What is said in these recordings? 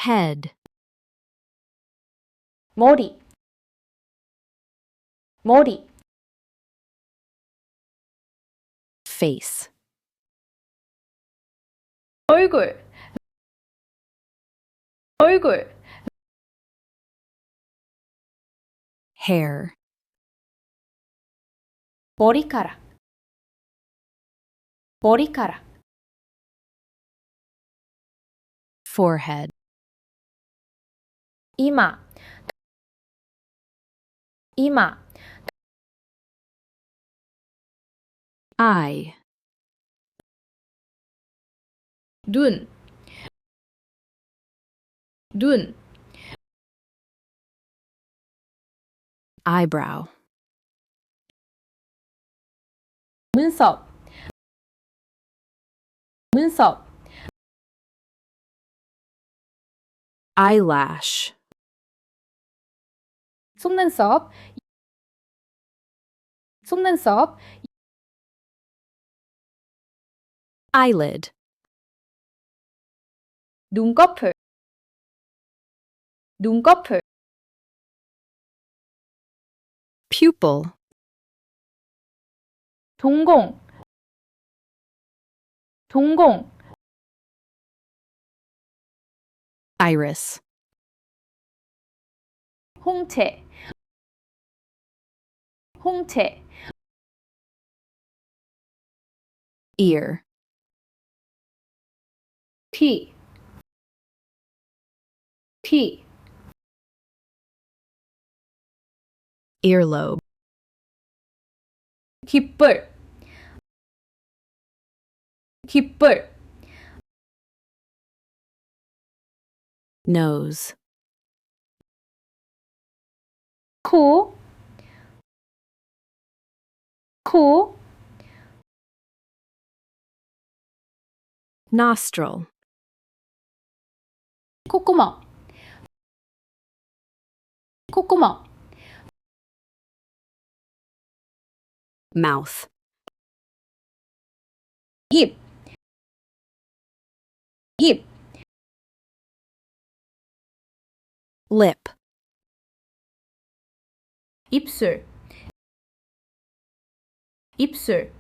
head, 머리, 머리, face, 얼굴, 얼굴, hair, 머리카락, 머리카락, forehead, 이마, 이마, eye, 눈, 눈, eyebrow, 눈썹, 눈썹, eyelash, 속눈썹, 속눈썹, eyelid, 눈꺼풀, 눈꺼풀, pupil, 동공, 동공, iris, 홍채, 홍채, ear, 귀, 귀, earlobe, 귓불, 귓불, nose, 코, 코, nostril, 콧구멍, 콧구멍, mouth, 입, 입, lip, 입술, 입술,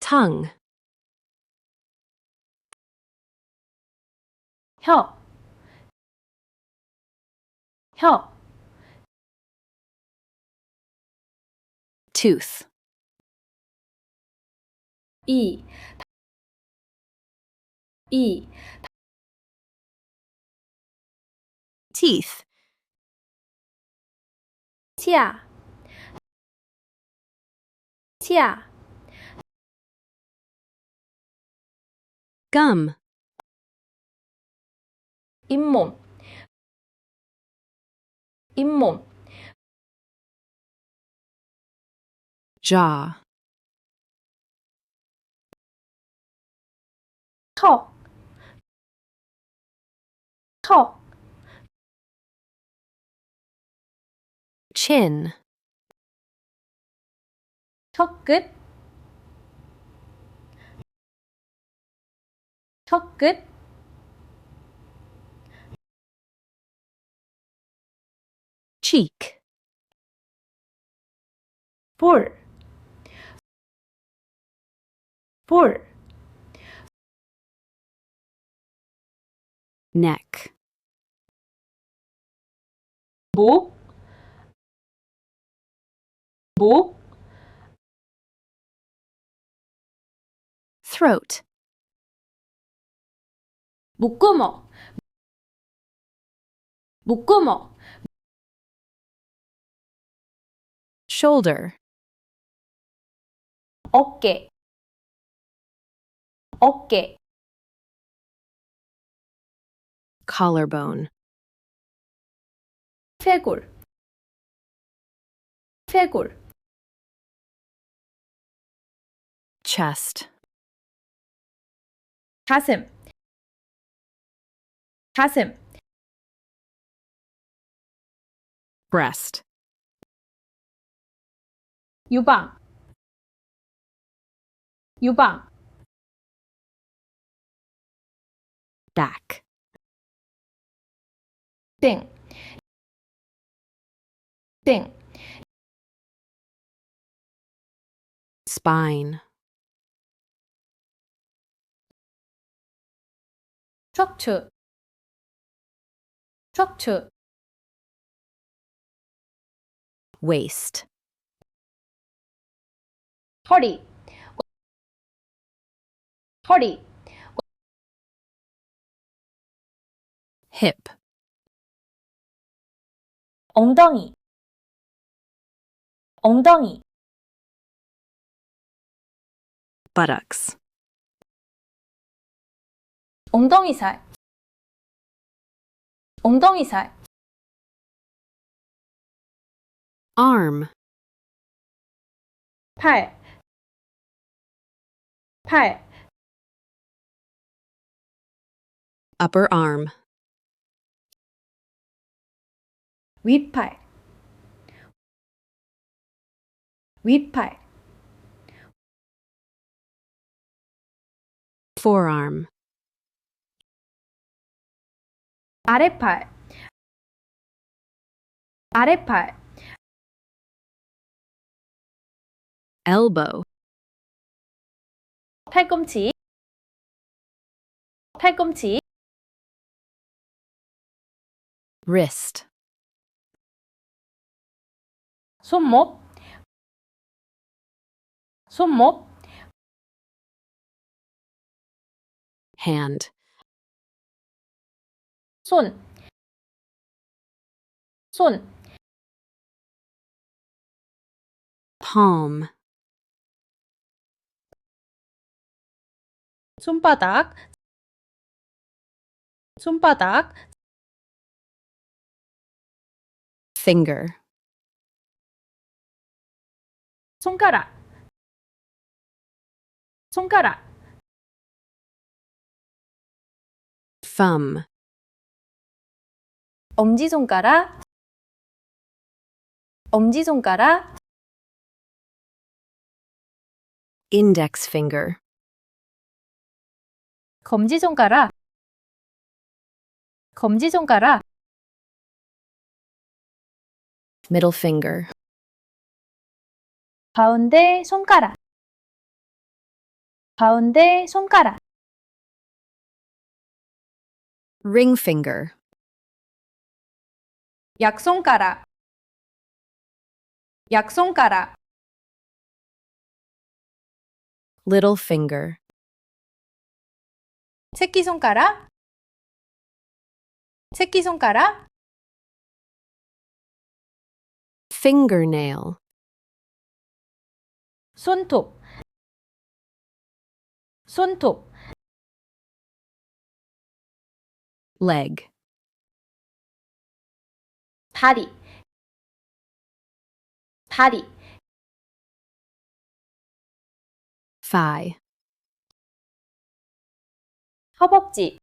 tongue, 혀, 혀, tooth, 이, 이, teeth, 치아, 치아, gum, 잇몸, 잇몸, jaw, 턱, 턱, chin, 턱끝, 턱끝, cheek, 볼, 볼, neck, 목, 목, throat, 목구멍, 목구멍, shoulder, 어깨, 어깨, collarbone, 쇄골, 쇄골, chest, 가슴, 가슴, breast, 유방, 유방, back, 땡, 땡, spine, 척추, 척추, waist, 허리, 허리, hip, 엉덩이, 엉덩이, buttocks, 엉덩이살, 엉덩이살, arm, 팔, 팔, upper arm, 윗팔, 윗팔, forearm, 아랫팔, 아랫팔, elbow, 팔꿈치, 팔꿈치, wrist, 손목, 손목, hand, 손, 손, palm, 손바닥, 손바닥, finger, 손가락, 손가락, thumb, 엄지손가락, 엄지손가락, index finger, 검지손가락, 검지손가락, middle finger, 가운데 손가락, 가운데 손가락, ring finger, 약손가락, 약손가락, little finger, 새끼손가락, 새끼손가락, fingernail, 손톱, 손톱, leg, 다리, 다리, thigh, 허벅지,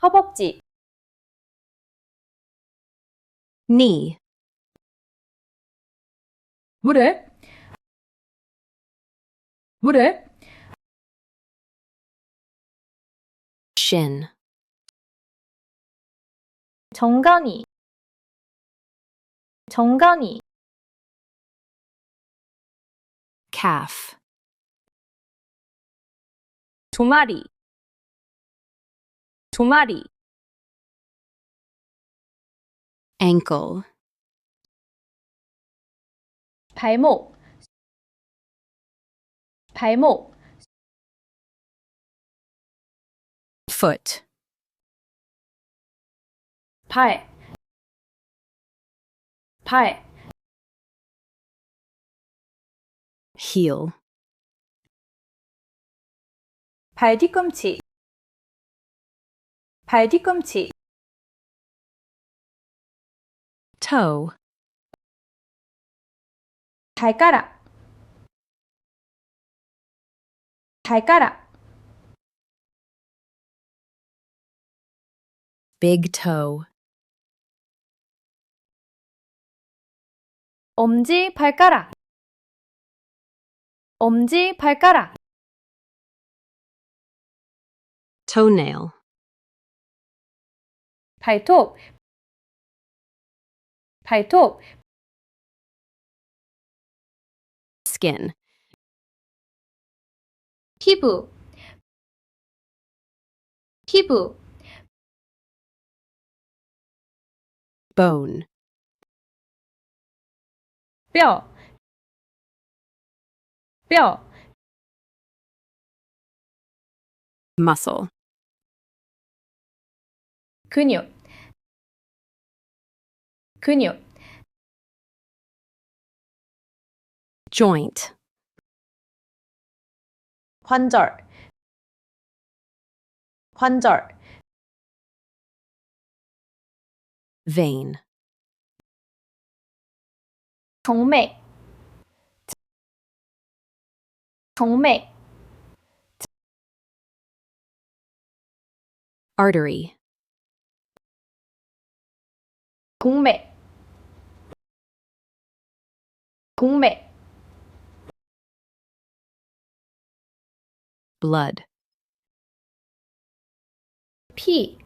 허벅지, knee, 무릎, 무릎, shin, 정강이, 정강이, calf, 조마리, 조마리, ankle, 발목, 발목, foot, 발, 발, heel, 발 뒤꿈치, 발 뒤꿈치, toe, 발가락, 발가락, big toe, 엄지 발가락, 엄지 발가락, toenail, 발톱, 발톱, skin, 피부, 피부, bone, 뼈, 뼈, muscle, 근육, 근육, joint, 관절, 관절, vein, 정맥, 정맥, artery, 동맥, 동맥, blood, 피,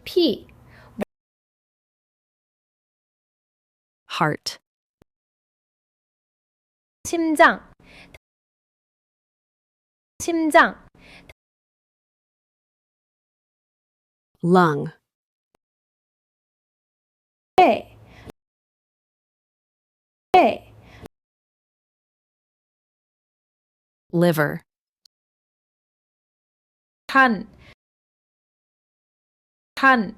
피, heart, 심장, 심장, lung, 폐, 폐, liver, 간, 간,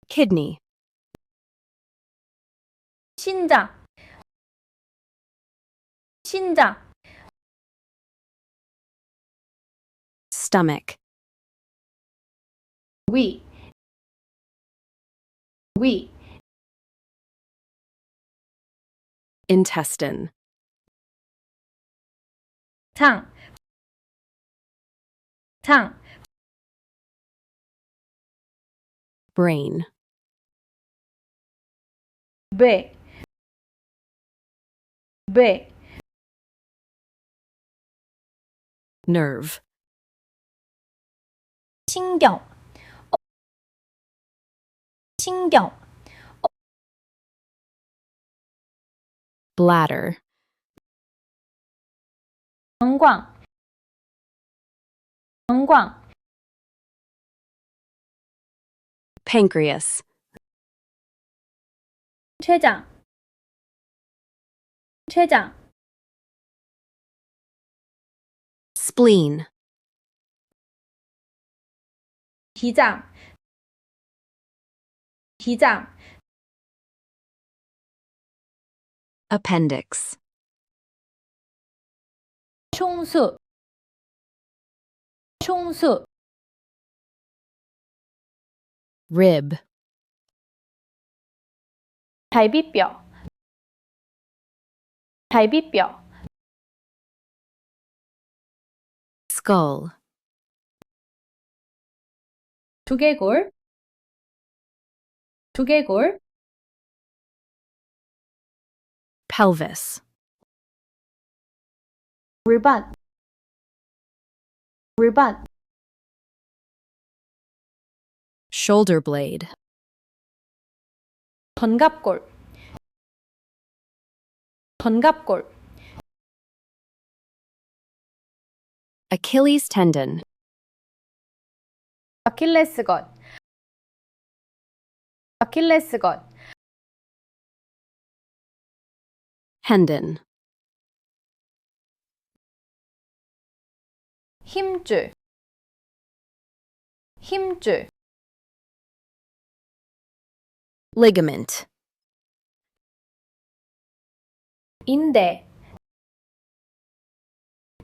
kidney, 신장, 신장, stomach, 위, 위, intestine, 장, 장, brain, 뇌, 뇌, nerve, 신경, 신경, bladder, 방광, 방광, pancreas, 췌장, 췌장, spleen, 기장, 기장, appendix, 총수, 총수, rib, 갈비뼈, 갈비뼈, skull, 두개골, 두개골, pelvis, 골반, 골반, shoulder blade, 견갑골, 견갑골, Achilles tendon, 아킬레스건, 아킬레스건, tendon, 힘줄, 힘줄, ligament, 인대,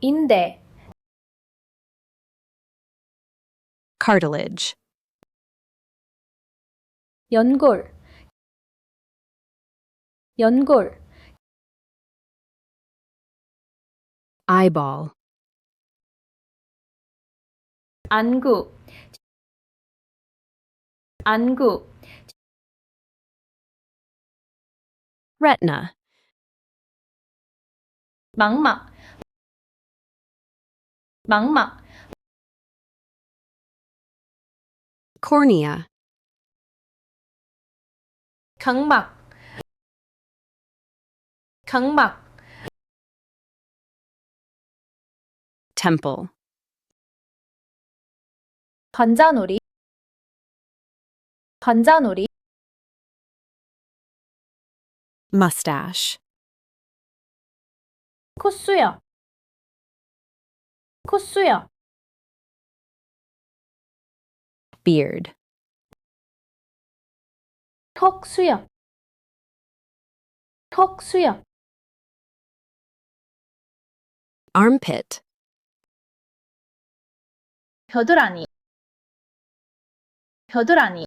인대, cartilage, 연골, 연골, eyeball, 안구, 안구, retina, 망막, 망막, cornea, 각막, 각막, temple, 관자놀이, 관자놀이, mustache, 콧수염, 콧수염, beard, 턱수염, 턱수염, armpit, 겨드랑이, 겨드랑이,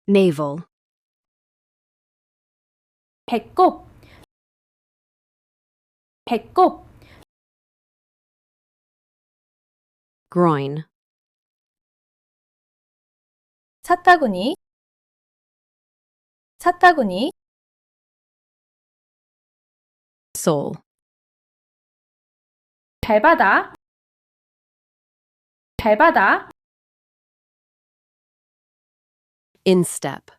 navel, 배꼽, 배꼽, groin, 사타구니, 사타구니, sole, 발바닥, 발바닥, instep,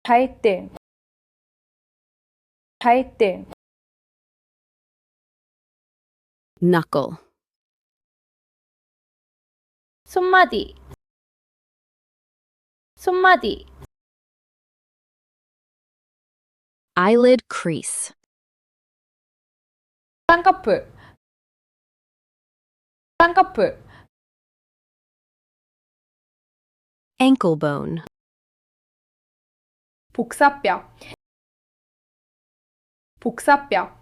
발등, 발등, knuckle, 손마디, 손마디, eyelid crease, 쌍꺼풀, 쌍꺼풀, ankle bone, 복사뼈, 복사뼈,